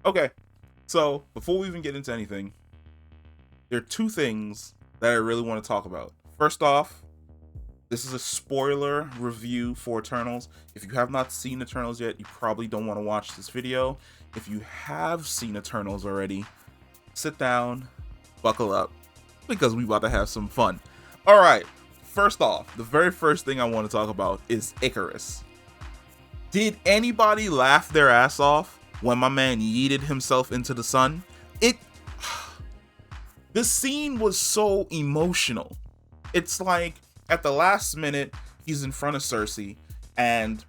Okay, so before we even get into anything, there are two things that I really want to talk about. First off, this is a spoiler review for Eternals. If you have not seen Eternals yet, you probably don't want to watch this video. If you have seen Eternals already, sit down, buckle up, because we about to have some fun. All right, first off, the very first thing I want to talk about is Ikaris. Did anybody laugh their ass off when my man yeeted himself into the sun? The scene was so emotional. It's like at the last minute, he's in front of Cersei and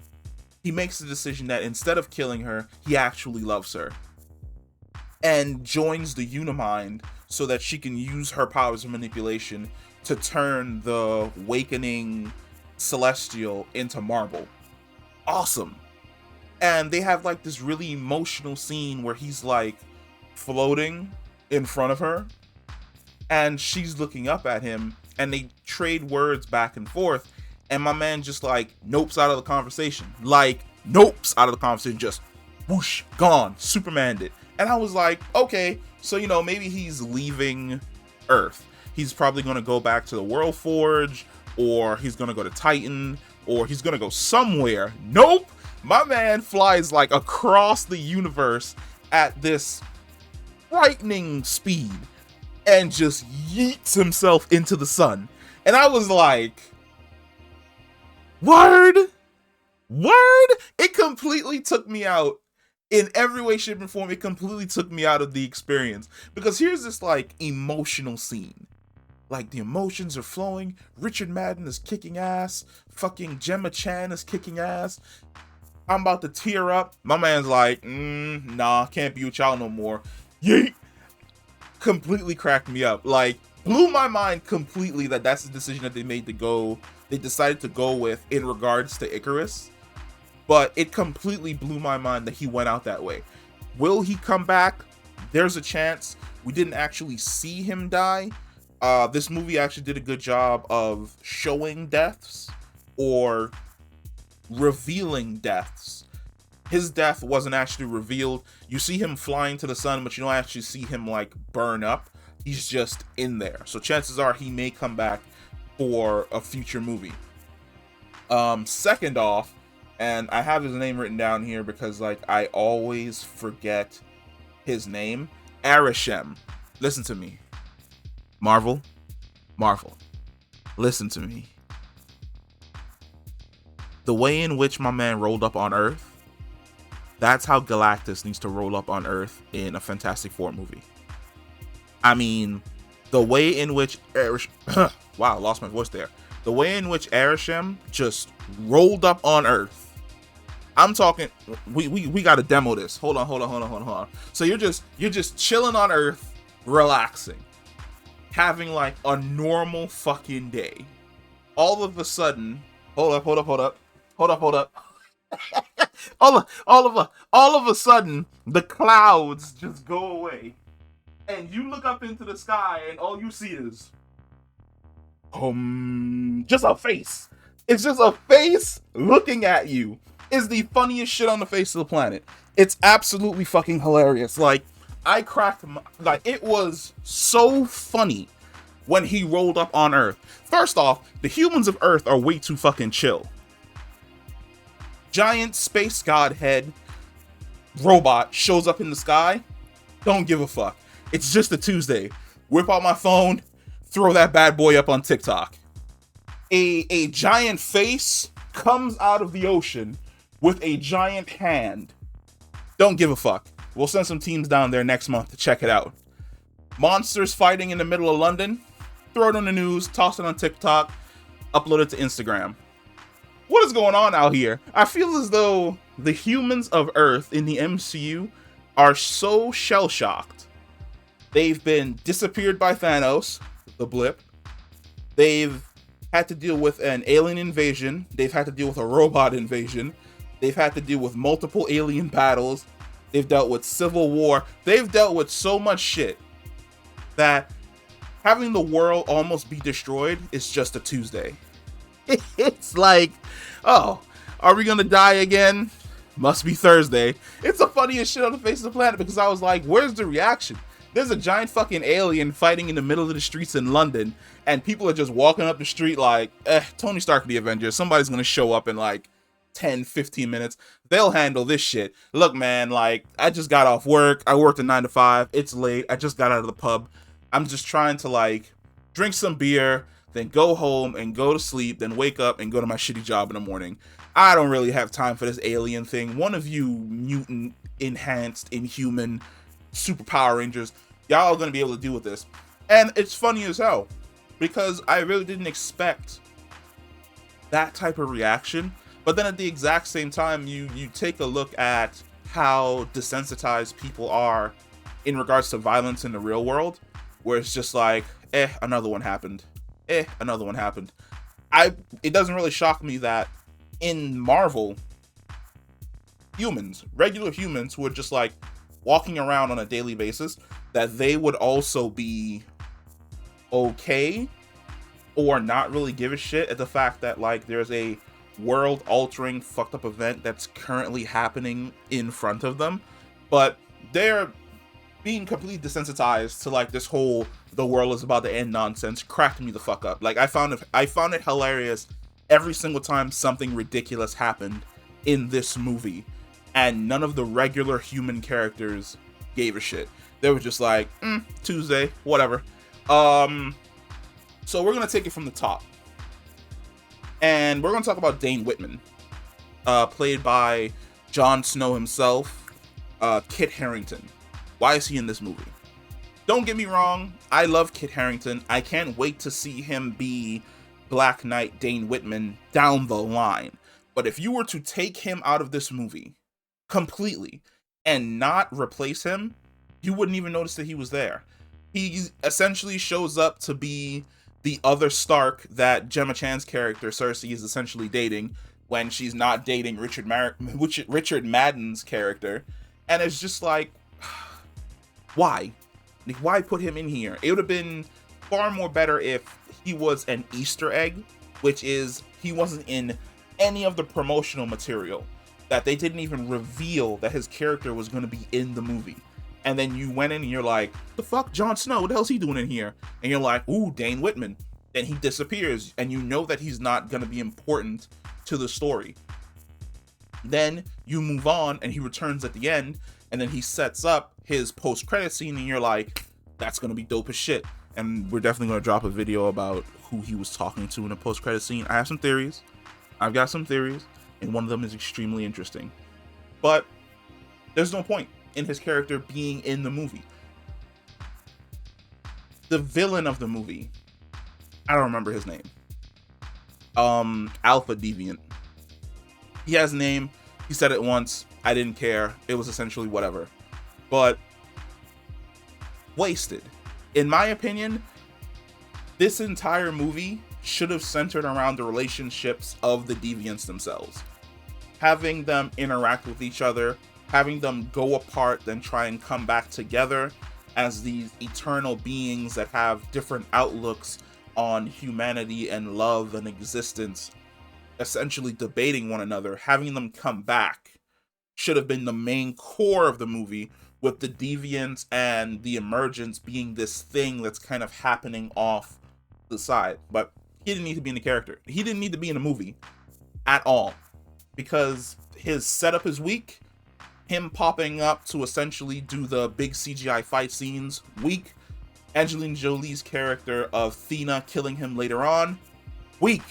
he makes the decision that instead of killing her, he actually loves her and joins the Unimind so that she can use her powers of manipulation to turn the awakening Celestial into marble. Awesome. And they have like this really emotional scene where he's like floating in front of her and she's looking up at him and they trade words back and forth and my man just like nopes out of the conversation. Like nopes out of the conversation, just whoosh, gone, Supermaned it. And I was like, okay, so you know, maybe he's leaving Earth. He's probably gonna go back to the World Forge, or he's gonna go to Titan, or he's gonna go somewhere. Nope, my man flies like across the universe at this frightening speed and just yeets himself into the sun. And I was like, word? It completely took me out in every way, shape, and form. It completely took me out of the experience. Because here's this like emotional scene. Like the emotions are flowing. Richard Madden is kicking ass. Fucking Gemma Chan is kicking ass. I'm about to tear up. My man's like, nah, can't be with y'all no more. Yeet. Completely cracked me up. Like, blew my mind completely that that's the decision that they made to go. They decided to go with in regards to Ikaris. But it completely blew my mind that he went out that way. Will he come back? There's a chance. We didn't actually see him die. This movie actually did a good job of showing deaths or revealing deaths. His death wasn't actually revealed. You see him flying to the sun, but you don't actually see him like burn up. He's just in there. So chances are he may come back for a future movie. Second off, and I have his name written down here because like I always forget his name. Arishem. Listen to me. Marvel. Listen to me. The way in which my man rolled up on Earth, that's how Galactus needs to roll up on Earth in a Fantastic Four movie. I mean, the way in which wow, lost my voice there. The way in which Arishem just rolled up on Earth. I'm talking, we gotta demo this. Hold on. So you're just chilling on Earth, relaxing, having like a normal fucking day. All of a sudden, hold up. all of a sudden, the clouds just go away, and you look up into the sky, and all you see is, just a face. It's just a face looking at you. It's the funniest shit on the face of the planet. It's absolutely fucking hilarious. Like I cracked, like it was so funny when he rolled up on Earth. First off, the humans of Earth are way too fucking chill. Giant space godhead robot shows up in the sky. Don't give a fuck. It's just a Tuesday. Whip out my phone, throw that bad boy up on TikTok. A giant face comes out of the ocean with a giant hand. Don't give a fuck. We'll send some teams down there next month to check it out. Monsters fighting in the middle of London. Throw it on the news, toss it on TikTok, upload it to Instagram. What is going on out here? I feel as though the humans of Earth in the MCU are so shell-shocked. They've been disappeared by Thanos, the blip. They've had to deal with an alien invasion. They've had to deal with a robot invasion. They've had to deal with multiple alien battles. They've dealt with civil war. They've dealt with so much shit that having the world almost be destroyed is just a Tuesday. It's like, oh, are we gonna die again? Must be Thursday. It's the funniest shit on the face of the planet because I was like, where's the reaction? There's a giant fucking alien fighting in the middle of the streets in London, and people are just walking up the street like, Tony Stark and the Avengers, somebody's gonna show up in like 10, 15 minutes. They'll handle this shit. Look, man, like, I just got off work. I worked a 9 to 5. It's late. I just got out of the pub. I'm just trying to, like, drink some beer, then go home and go to sleep, then wake up and go to my shitty job in the morning. I don't really have time for this alien thing. One of you mutant, enhanced, inhuman, super Power Rangers, y'all are going to be able to deal with this. And it's funny as hell, because I really didn't expect that type of reaction. But then at the exact same time, you take a look at how desensitized people are in regards to violence in the real world, where it's just like, another one happened. Another one happened. It doesn't really shock me that in Marvel, regular humans who are just like walking around on a daily basis, that they would also be okay or not really give a shit at the fact that like there's a world-altering fucked up event that's currently happening in front of them, but they're being completely desensitized to like this whole the world is about to end nonsense. Cracked me the fuck up. Like I found it hilarious every single time something ridiculous happened in this movie, and none of the regular human characters gave a shit. They were just like, Tuesday, whatever. So we're gonna take it from the top, and we're gonna talk about Dane Whitman, played by Jon Snow himself, Kit Harington. Why is he in this movie? Don't get me wrong, I love Kit Harington. I can't wait to see him be Black Knight Dane Whitman down the line. But if you were to take him out of this movie completely and not replace him, you wouldn't even notice that he was there. He essentially shows up to be the other Stark that Gemma Chan's character Cersei is essentially dating when she's not dating Richard Madden's character. And it's just like, why? Like, why put him in here? It would have been far more better if he was an Easter egg, which is he wasn't in any of the promotional material, that they didn't even reveal that his character was going to be in the movie. And then you went in and you're like, the fuck, Jon Snow, what the hell's he doing in here? And you're like, ooh, Dane Whitman. Then he disappears, and you know that he's not going to be important to the story. Then you move on, and he returns at the end, and then he sets up his post-credit scene, and you're like, that's going to be dope as shit. And we're definitely going to drop a video about who he was talking to in the post-credit scene. I have some theories. I've got some theories, and one of them is extremely interesting. But there's no point in his character being in the movie. The villain of the movie, I don't remember his name. Alpha Deviant. He has a name. He said it once. I didn't care. It was essentially whatever. But wasted. In my opinion, this entire movie should have centered around the relationships of the Deviants themselves. Having them interact with each other, having them go apart, then try and come back together as these eternal beings that have different outlooks on humanity and love and existence, essentially debating one another. Having them come back should have been the main core of the movie, with the Deviants and the emergence being this thing that's kind of happening off the side. But he didn't need to be in the character. He didn't need to be in a movie at all, because his setup is weak. Him popping up to essentially do the big CGI fight scenes, weak. Angelina Jolie's character of Thena killing him later on, weak.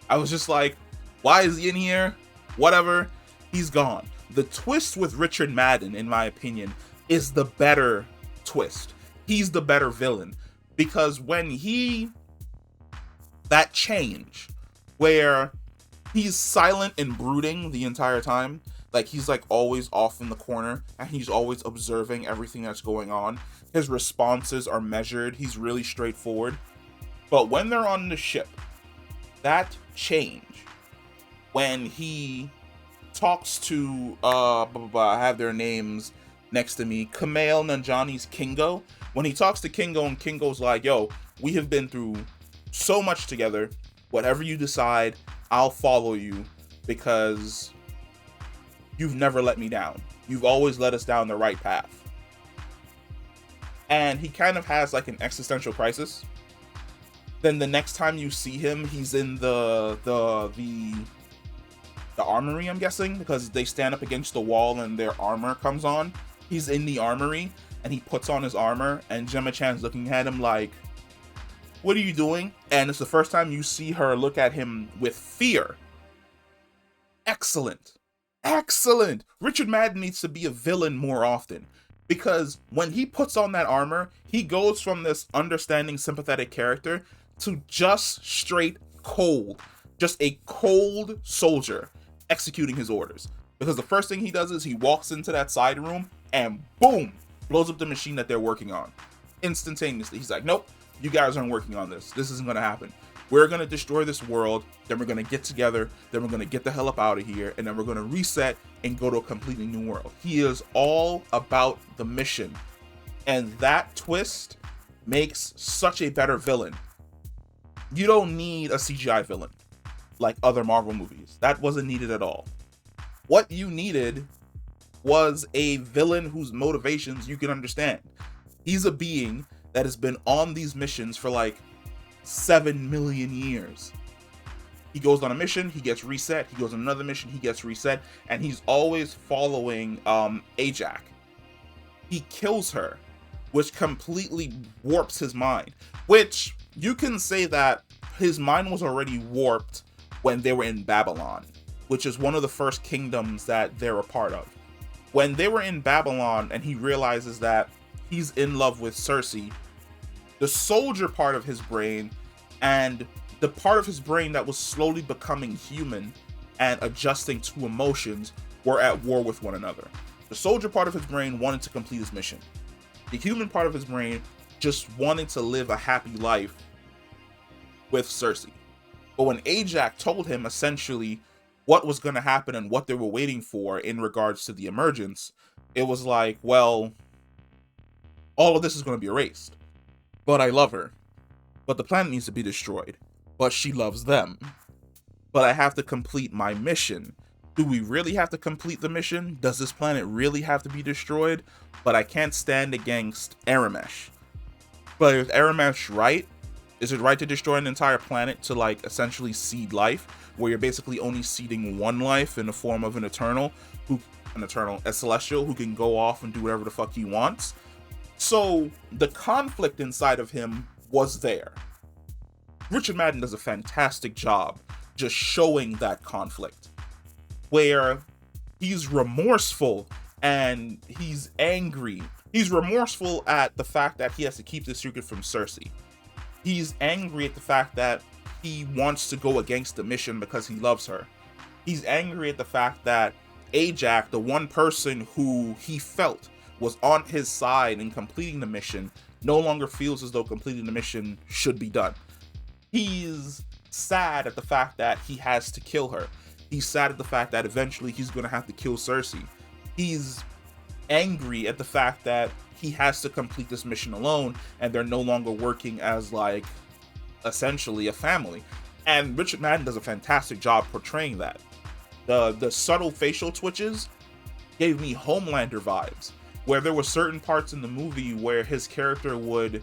I was just like, why is he in here? Whatever. He's gone. The twist with Richard Madden, in my opinion, is the better twist. He's the better villain, because when that change where he's silent and brooding the entire time, like he's like always off in the corner and he's always observing everything that's going on. His responses are measured. He's really straightforward. But when they're on the ship, that change, when he talks to I have their names next to me, Kumail Nanjiani's Kingo. When he talks to Kingo and Kingo's like, yo, we have been through so much together. Whatever you decide, I'll follow you, because You've never let me down. You've always led us down the right path. And he kind of has like an existential crisis. Then the next time you see him, he's in the armory, I'm guessing, because they stand up against the wall and their armor comes on. He's in the armory and he puts on his armor, and Gemma Chan's looking at him like, what are you doing? And it's the first time you see her look at him with fear. Excellent. Excellent. Richard Madden needs to be a villain more often, because when he puts on that armor, he goes from this understanding, sympathetic character to just straight cold. Just a cold soldier executing his orders. Because the first thing he does is he walks into that side room and boom, blows up the machine that they're working on. Instantaneously. He's like, nope, you guys aren't working on this. This isn't going to happen. We're going to destroy this world. Then we're going to get together. Then we're going to get the hell up out of here. And then we're going to reset and go to a completely new world. He is all about the mission. And that twist makes such a better villain. You don't need a CGI villain like other Marvel movies. That wasn't needed at all. What you needed was a villain whose motivations you can understand. He's a being that has been on these missions for like 7 million years. He goes on a mission, he gets reset. He goes on another mission, he gets reset. And he's always following Ajak. He kills her, which completely warps his mind. Which, you can say that his mind was already warped when they were in Babylon, which is one of the first kingdoms that they're a part of. When they were in Babylon and he realizes that he's in love with Cersei, the soldier part of his brain and the part of his brain that was slowly becoming human and adjusting to emotions were at war with one another. The soldier part of his brain wanted to complete his mission. The human part of his brain just wanted to live a happy life with Cersei. But when Ajak told him essentially what was going to happen and what they were waiting for in regards to the emergence, it was like, well, all of this is going to be erased. But I love her. But the planet needs to be destroyed. But she loves them. But I have to complete my mission. Do we really have to complete the mission? Does this planet really have to be destroyed? But I can't stand against Aramesh. But is Aramesh right? Is it right to destroy an entire planet to like essentially seed life, where you're basically only seeding one life in the form of a celestial who can go off and do whatever the fuck he wants? So the conflict inside of him was there. Richard Madden does a fantastic job just showing that conflict, where he's remorseful and he's angry. He's remorseful at the fact that he has to keep the secret from Cersei. He's angry at the fact that he wants to go against the mission because he loves her. He's angry at the fact that Ajak, the one person who he felt was on his side in completing the mission, no longer feels as though completing the mission should be done. He's sad at the fact that he has to kill her. He's sad at the fact that eventually he's going to have to kill Cersei. He's angry at the fact that he has to complete this mission alone and they're no longer working as like essentially a family. And Richard Madden does a fantastic job portraying that. The subtle facial twitches gave me Homelander vibes, where there were certain parts in the movie where his character would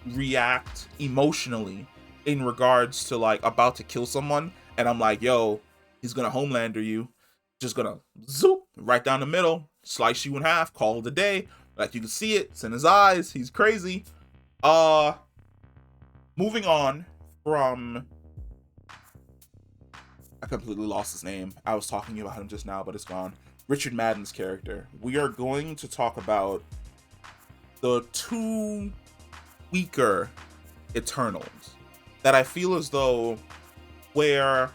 react emotionally in regards to like about to kill someone, and I'm like, yo, he's gonna Homelander you, just gonna zoop right down the middle, slice you in half, call it a day. Like, you can see it, it's in his eyes, he's crazy. Moving on from, I completely lost his name. I was talking about him just now, but it's gone. Richard Madden's character. We are going to talk about the two weaker Eternals that I feel as though where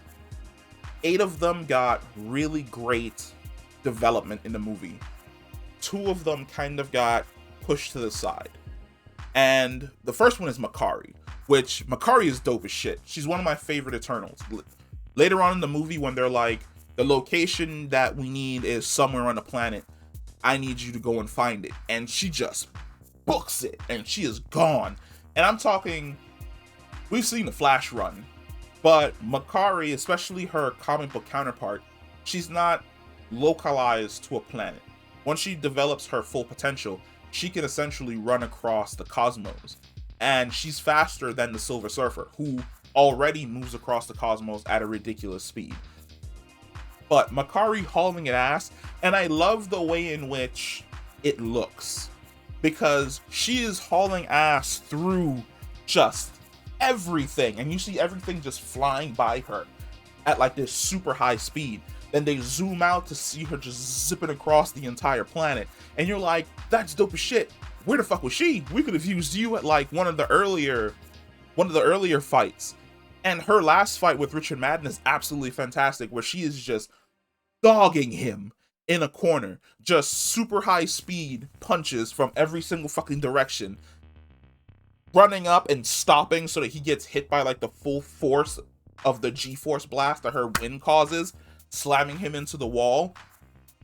8 of them got really great development in the movie. 2 of them kind of got pushed to the side. And the first one is Makkari, which Makkari is dope as shit. She's one of my favorite Eternals. Later on in the movie, when they're like, the location that we need is somewhere on the planet, I need you to go and find it. And she just books it, and she is gone. And I'm talking, we've seen the Flash run, but Makkari, especially her comic book counterpart, she's not localized to a planet. Once she develops her full potential, she can essentially run across the cosmos. And she's faster than the Silver Surfer, who already moves across the cosmos at a ridiculous speed. But Makkari hauling it ass, and I love the way in which it looks, because she is hauling ass through just everything, and you see everything just flying by her at like this super high speed. Then they zoom out to see her just zipping across the entire planet, and you're like, that's dope as shit. Where the fuck was she? We could have used you at like one of the earlier fights. And her last fight with Richard Madden is absolutely fantastic, where she is just dogging him in a corner, just super high speed punches from every single fucking direction, running up and stopping so that he gets hit by like the full force of the G-force blast that her wind causes, slamming him into the wall.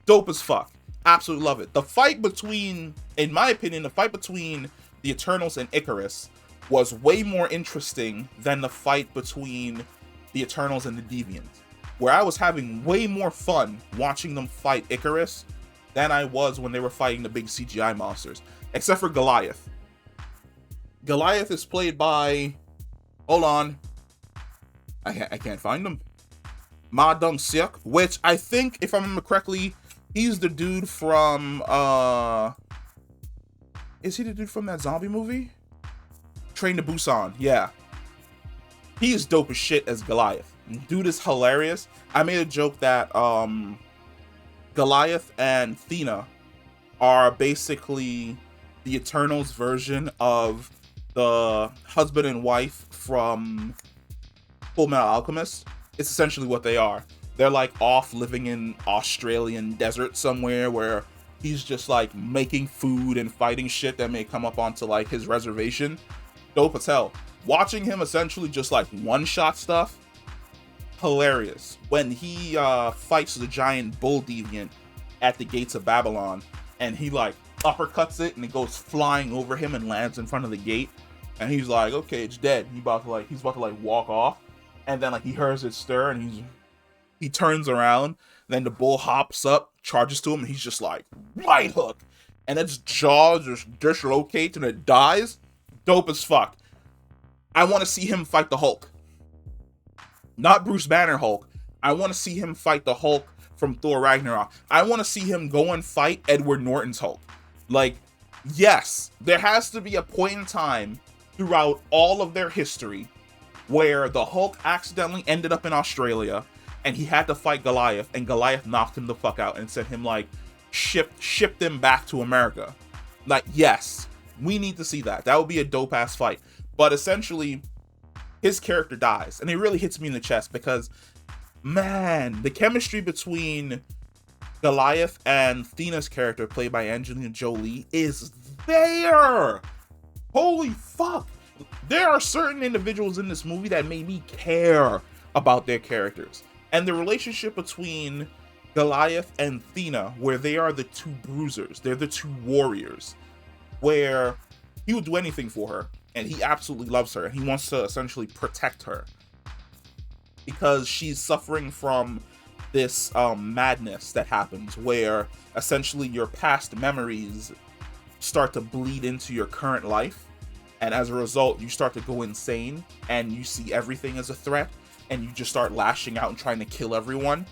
Dope as fuck. Absolutely love it. The fight between, in my opinion, the fight between the Eternals and Ikaris was way more interesting than the fight between the Eternals and the Deviants, where I was having way more fun watching them fight Ikaris than I was when they were fighting the big CGI monsters, except for Goliath. Goliath is played by, hold on, I can't find him, Ma Dong-seok, which I think, if I remember correctly, he's the dude from, is he the dude from that zombie movie? Train to Busan, yeah. He is dope as shit as Goliath. Dude is hilarious. I made a joke that Goliath and Thena are basically the Eternals version of the husband and wife from Full Metal Alchemist. It's essentially what they are. They're like off living in Australian desert somewhere where he's just like making food and fighting shit that may come up onto like his reservation. Dope as hell. Watching him essentially just like one-shot stuff, hilarious. When he fights the giant bull deviant at the gates of Babylon, and he like uppercuts it and it goes flying over him and lands in front of the gate, and he's like, okay, it's dead. He's about to walk off, and then like he hears it stir, and he turns around, then the bull hops up, charges to him, and he's just like, right hook, and its jaw just dislocates and it dies. Dope as fuck. I want to see him fight the Hulk. Not Bruce Banner Hulk. I want to see him fight the Hulk from Thor Ragnarok. I want to see him go and fight Edward Norton's Hulk. Like, yes, there has to be a point in time throughout all of their history where the Hulk accidentally ended up in Australia and he had to fight Goliath, and Goliath knocked him the fuck out and sent him like shipped him back to America. Like, yes, we need to see that. That would be a dope ass fight. But essentially, his character dies, and it really hits me in the chest because, man, the chemistry between Goliath and Thena's character, played by Angelina Jolie, is there. Holy fuck. There are certain individuals in this movie that made me care about their characters. And the relationship between Goliath and Thena, where they are the two bruisers, they're the two warriors, where he would do anything for her, and he absolutely loves her, and he wants to essentially protect her because she's suffering from this madness that happens where essentially your past memories start to bleed into your current life, and as a result you start to go insane and you see everything as a threat and you just start lashing out and trying to kill everyone.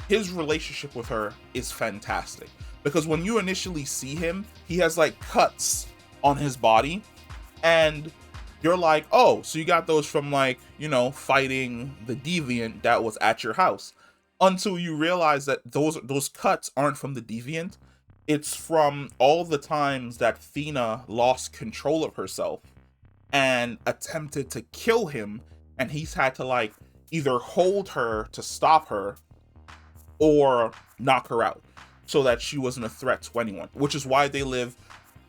His relationship with her is fantastic because when you initially see him, he has like cuts on his body, and you're like, oh, so you got those from like, you know, fighting the deviant that was at your house, until you realize that those cuts aren't from the deviant. It's from all the times that Thena lost control of herself and attempted to kill him, and he's had to like either hold her to stop her or knock her out so that she wasn't a threat to anyone, which is why they live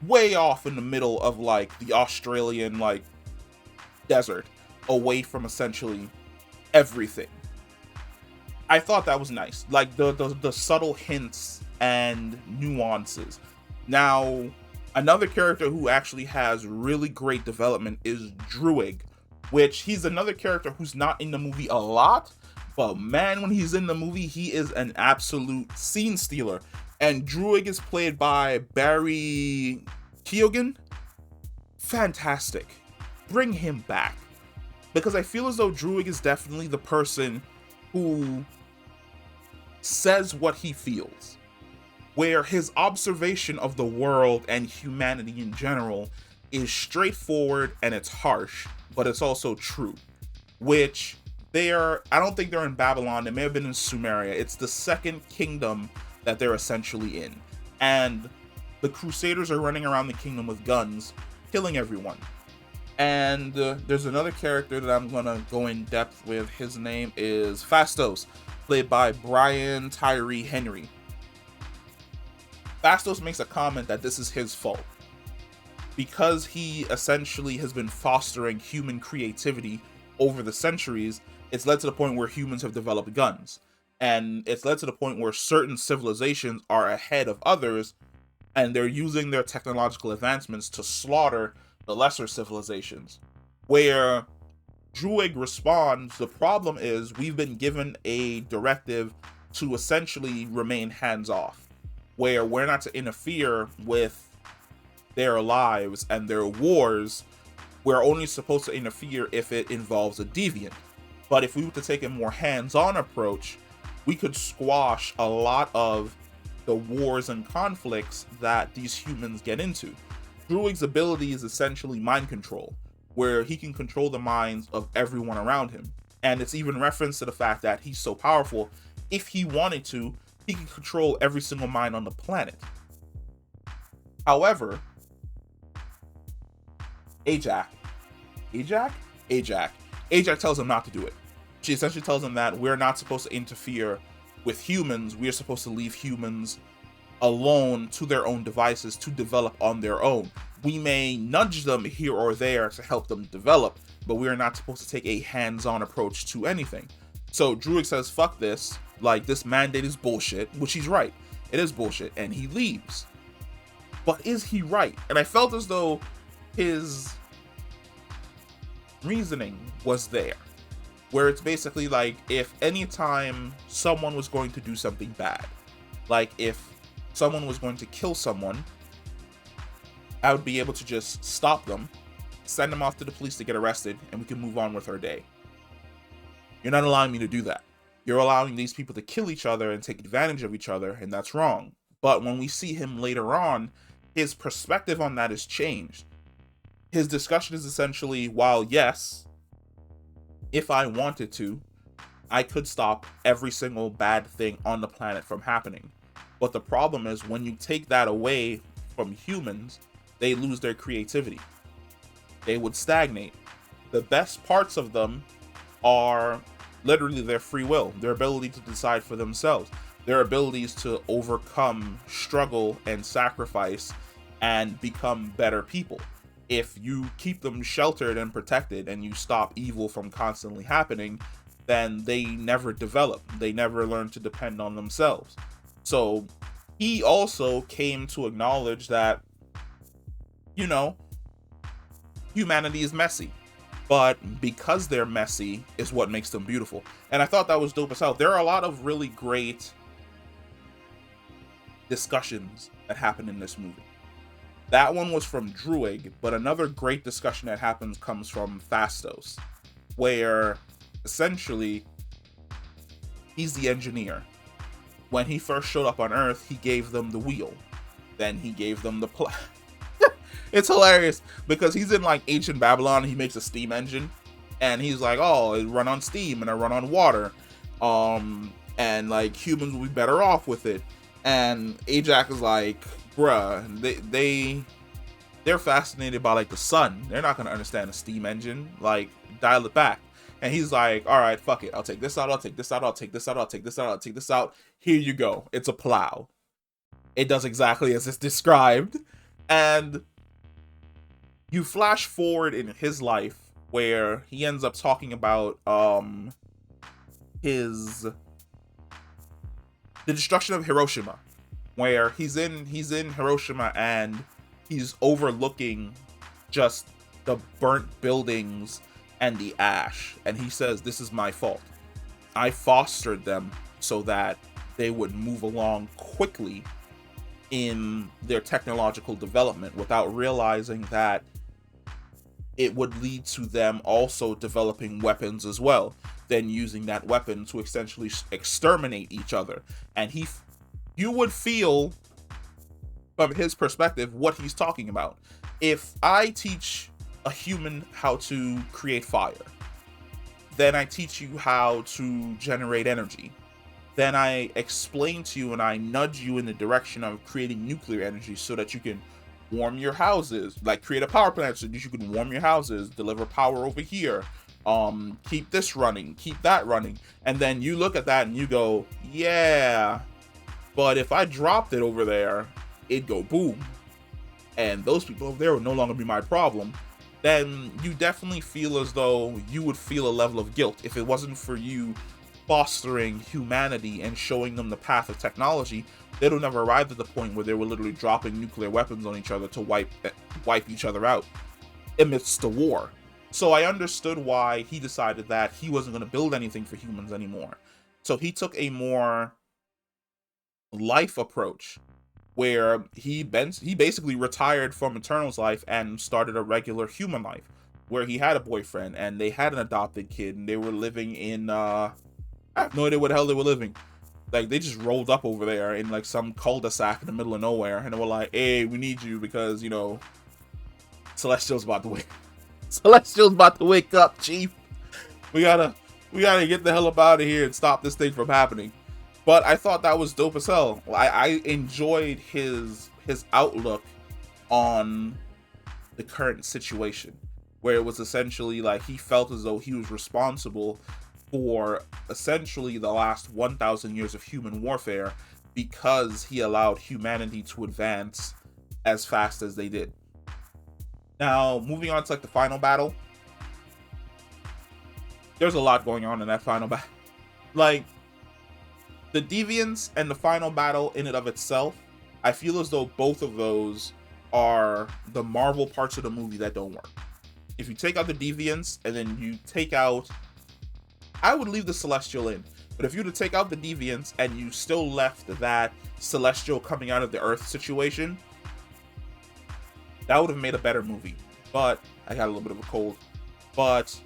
way off in the middle of like the Australian like desert, away from essentially everything. I thought that was nice, like the subtle hints and nuances. Now, another character who actually has really great development is Druig, which he's another character who's not in the movie a lot, But man, when he's in the movie, he is an absolute scene stealer. And Druig is played by Barry Keoghan. Fantastic. Bring him back. Because I feel as though Druig is definitely the person who says what he feels. Where his observation of the world and humanity in general is straightforward and it's harsh, but it's also true. Which I don't think they're in Babylon, they may have been in Sumeria. It's the second kingdom that they're essentially in. And the Crusaders are running around the kingdom with guns, killing everyone. And there's another character that I'm gonna go in depth with. His name is Phastos, played by Brian Tyree Henry. Phastos makes a comment that this is his fault. Because he essentially has been fostering human creativity over the centuries, it's led to the point where humans have developed guns. And it's led to the point where certain civilizations are ahead of others, and they're using their technological advancements to slaughter the lesser civilizations. Where Druig responds, the problem is we've been given a directive to essentially remain hands-off, where we're not to interfere with their lives and their wars. We're only supposed to interfere if it involves a deviant. But if we were to take a more hands-on approach, we could squash a lot of the wars and conflicts that these humans get into. Druig's ability is essentially mind control, where he can control the minds of everyone around him. And it's even referenced to the fact that he's so powerful, if he wanted to, he can control every single mind on the planet. However, Ajak tells him not to do it. She essentially tells him that we're not supposed to interfere with humans. We're supposed to leave humans alone to their own devices to develop on their own. We may nudge them here or there to help them develop, but we are not supposed to take a hands-on approach to anything. So Druig says, fuck this, like this mandate is bullshit, which he's right. It is bullshit, and he leaves. But is he right? And I felt as though his reasoning was there, where it's basically like, if anytime someone was going to do something bad, like if someone was going to kill someone, I would be able to just stop them, send them off to the police to get arrested, and we can move on with our day. You're not allowing me to do that. You're allowing these people to kill each other and take advantage of each other, and that's wrong. But when we see him later on, his perspective on that is changed. His discussion is essentially, while yes, if I wanted to, I could stop every single bad thing on the planet from happening. But the problem is, when you take that away from humans, they lose their creativity. They would stagnate. The best parts of them are literally their free will, their ability to decide for themselves, their abilities to overcome struggle and sacrifice and become better people. If you keep them sheltered and protected and you stop evil from constantly happening, then they never develop. They never learn to depend on themselves. So he also came to acknowledge that, you know, humanity is messy. But because they're messy is what makes them beautiful. And I thought that was dope as hell. There are a lot of really great discussions that happen in this movie. That one was from Druig, but another great discussion that happens comes from Phastos, where essentially he's the engineer. When he first showed up on Earth, he gave them the wheel. Then he gave them the It's hilarious because he's in like ancient Babylon. He makes a steam engine and he's like, oh, it run on steam and I run on water. And like humans will be better off with it. And Ajak is like, bruh, they're fascinated by like the sun. They're not gonna understand a steam engine. Like, dial it back. And he's like, all right, fuck it. I'll take this out. I'll take this out. I'll take this out. I'll take this out. I'll take this out. Here you go. It's a plow. It does exactly as it's described. And you flash forward in his life where he ends up talking about the destruction of Hiroshima, where he's in Hiroshima and he's overlooking just the burnt buildings and the ash, and he says, this is my fault. I fostered them so that they would move along quickly in their technological development without realizing that it would lead to them also developing weapons as well, then using that weapon to essentially exterminate each other. And you would feel from his perspective what he's talking about. If I teach a human how to create fire, then I teach you how to generate energy. Then I explain to you and I nudge you in the direction of creating nuclear energy so that you can warm your houses, like create a power plant so that you can warm your houses, deliver power over here, keep this running, keep that running. And then you look at that and you go, yeah, but if I dropped it over there, it'd go boom. And those people over there would no longer be my problem. Then you definitely feel as though you would feel a level of guilt if it wasn't for you fostering humanity and showing them the path of technology. They would never arrive at the point where they were literally dropping nuclear weapons on each other to wipe each other out amidst the war. So I understood why he decided that he wasn't going to build anything for humans anymore. So he took a more life approach where he basically retired from Eternal's life and started a regular human life, where he had a boyfriend and they had an adopted kid and they were living in I have no idea where the hell they were living. Like, they just rolled up over there in like some cul-de-sac in the middle of nowhere, and they were like, hey, we need you because, you know, Celestial's about to wake up, Chief. We gotta get the hell up out of here and stop this thing from happening. But I thought that was dope as hell. I enjoyed his outlook on the current situation, where it was essentially like he felt as though he was responsible for essentially the last 1,000 years of human warfare because he allowed humanity to advance as fast as they did. Now, moving on to like the final battle. There's a lot going on in that final battle. Like, the Deviants and the final battle in and of itself, I feel as though both of those are the Marvel parts of the movie that don't work. If you take out the Deviants and then you take out, I would leave the Celestial in, but if you were to take out the Deviants and you still left that Celestial coming out of the Earth situation, that would have made a better movie. But I got a little bit of a cold. But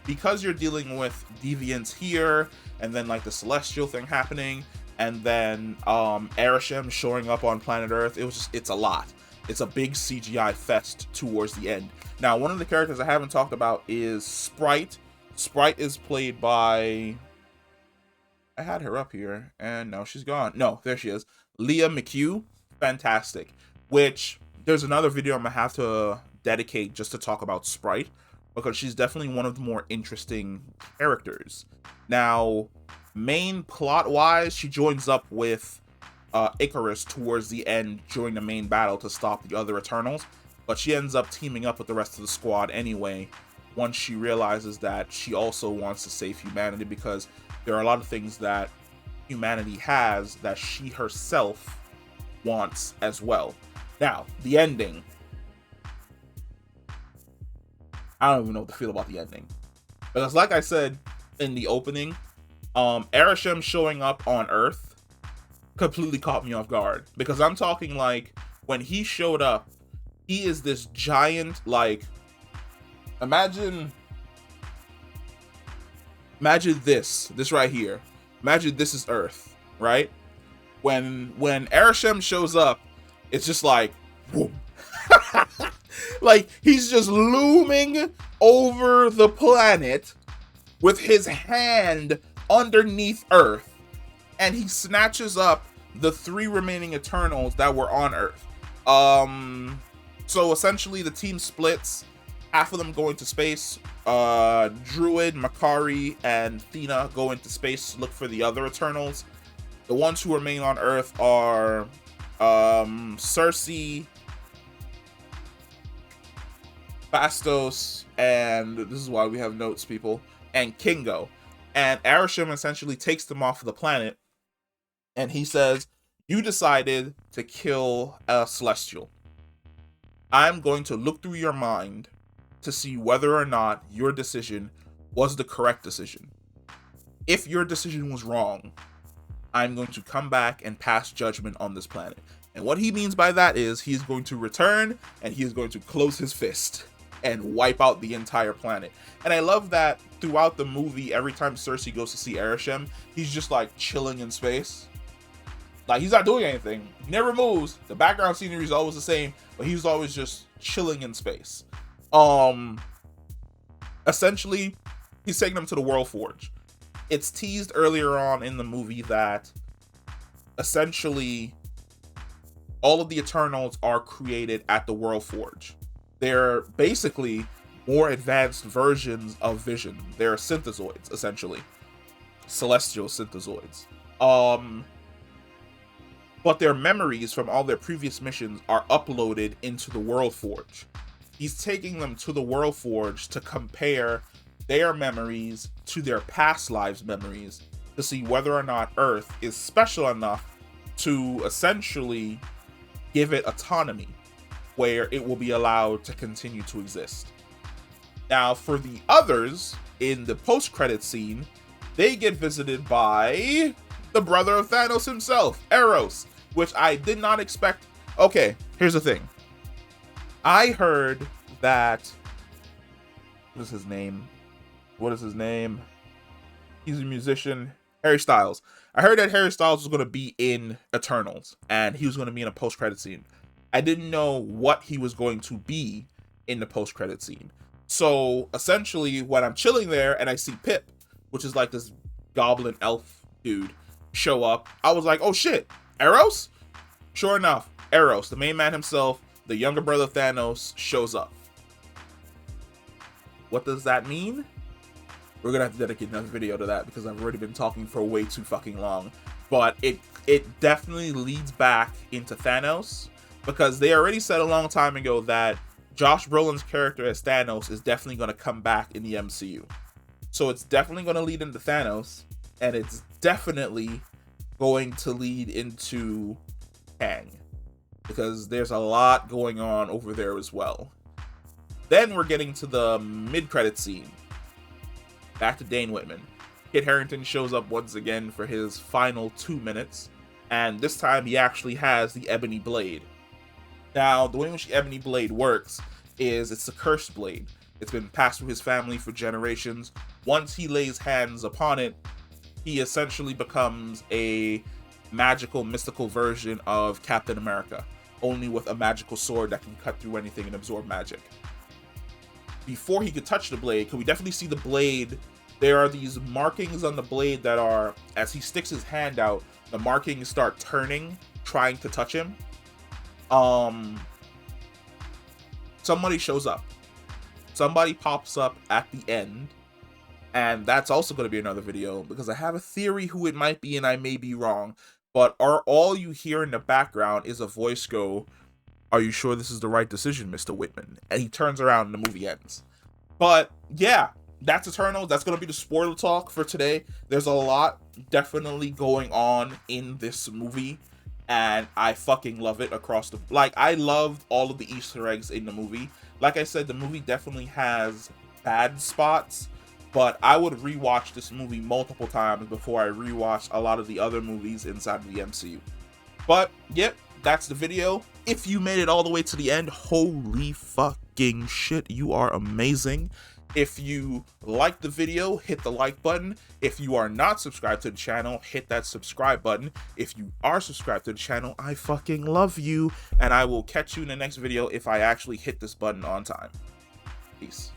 because you're dealing with Deviants here, and then like the Celestial thing happening, and then Arishem showing up on planet Earth, it's a lot. It's a big CGI fest towards the end. Now, one of the characters I haven't talked about is Sprite. Sprite is played by, I had her up here and now she's gone. No, there she is. Lia McHugh. Fantastic. Which there's another video I'm gonna have to dedicate just to talk about Sprite, because she's definitely one of the more interesting characters. Now, main plot wise, she joins up with Ikaris towards the end during the main battle to stop the other Eternals, but she ends up teaming up with the rest of the squad anyway once she realizes that she also wants to save humanity, because there are a lot of things that humanity has that she herself wants as well. Now, the ending. I don't even know what to feel about the ending, because like I said in the opening, Arishem showing up on Earth completely caught me off guard, because I'm talking like when he showed up, he is this giant, like, imagine this right here. Imagine this is Earth, right? When Arishem shows up, it's just like, whoop. Like, he's just looming over the planet with his hand underneath Earth, and he snatches up the 3 remaining Eternals that were on Earth. So essentially the team splits. Half of them go into space. Druid, Makkari, and Thena go into space to look for the other Eternals. The ones who remain on Earth are Cersei, Phastos, and this is why we have notes, people, and Kingo. And Arishem essentially takes them off of the planet, and he says, you decided to kill a Celestial. I'm going to look through your mind to see whether or not your decision was the correct decision. if your decision was wrong, I'm going to come back and pass judgment on this planet. And what he means by that is he's going to return and he is going to close his fist and wipe out the entire planet. And I love that throughout the movie, every time Cersei goes to see Arishem, he's just like chilling in space. Like, he's not doing anything. He never moves. The background scenery is always the same, but he's always just chilling in space. Essentially, he's taking them to the World Forge. It's teased earlier on in the movie that essentially all of the Eternals are created at the World Forge. They're basically more advanced versions of Vision. They're synthezoids, essentially. Celestial synthezoids. But their memories from all their previous missions are uploaded into the World Forge. He's taking them to the World Forge to compare their memories to their past lives' memories to see whether or not Earth is special enough to essentially give it autonomy, where it will be allowed to continue to exist. Now, for the others, in the post-credit scene, they get visited by the brother of Thanos himself, Eros, which I did not expect. Okay, here's the thing. I heard that... What is his name? He's a musician. Harry Styles. I heard that Harry Styles was going to be in Eternals, and he was going to be in a post-credit scene. I didn't know what he was going to be in the post-credit scene. So, essentially, when I'm chilling there and I see Pip, which is like this goblin elf dude, show up, I was like, oh shit, Eros? Sure enough, Eros, the main man himself, the younger brother of Thanos, shows up. What does that mean? We're gonna have to dedicate another video to that because I've already been talking for way too fucking long. But it definitely leads back into Thanos, because they already said a long time ago that Josh Brolin's character as Thanos is definitely going to come back in the MCU. So it's definitely going to lead into Thanos, and it's definitely going to lead into Kang, because there's a lot going on over there as well. Then we're getting to the mid-credit scene. Back to Dane Whitman. Kit Harington shows up once again for his final 2 minutes, and this time he actually has the Ebony Blade. Now, the way in which the Ebony Blade works is it's a cursed blade. It's been passed through his family for generations. Once he lays hands upon it, he essentially becomes a magical, mystical version of Captain America, only with a magical sword that can cut through anything and absorb magic. Before he could touch the blade, we definitely see the blade. There are these markings on the blade that are, as he sticks his hand out, the markings start turning, trying to touch him. Somebody shows up. Somebody pops up at the end, and that's also going to be another video, because I have a theory who it might be, and I may be wrong, but all you hear in the background is a voice go, "Are you sure this is the right decision, Mr. Whitman?" And he turns around and the movie ends. But yeah, that's Eternals. That's going to be the spoiler talk for today. There's a lot definitely going on in this movie, and I fucking love it across the... Like, I loved all of the Easter eggs in the movie. Like I said, the movie definitely has bad spots, but I would rewatch this movie multiple times before I rewatch a lot of the other movies inside of the MCU. But, yep, that's the video. If you made it all the way to the end, holy fucking shit, you are amazing. If you liked the video, hit the like button. If you are not subscribed to the channel, hit that subscribe button. If you are subscribed to the channel, I fucking love you. And I will catch you in the next video if I actually hit this button on time. Peace.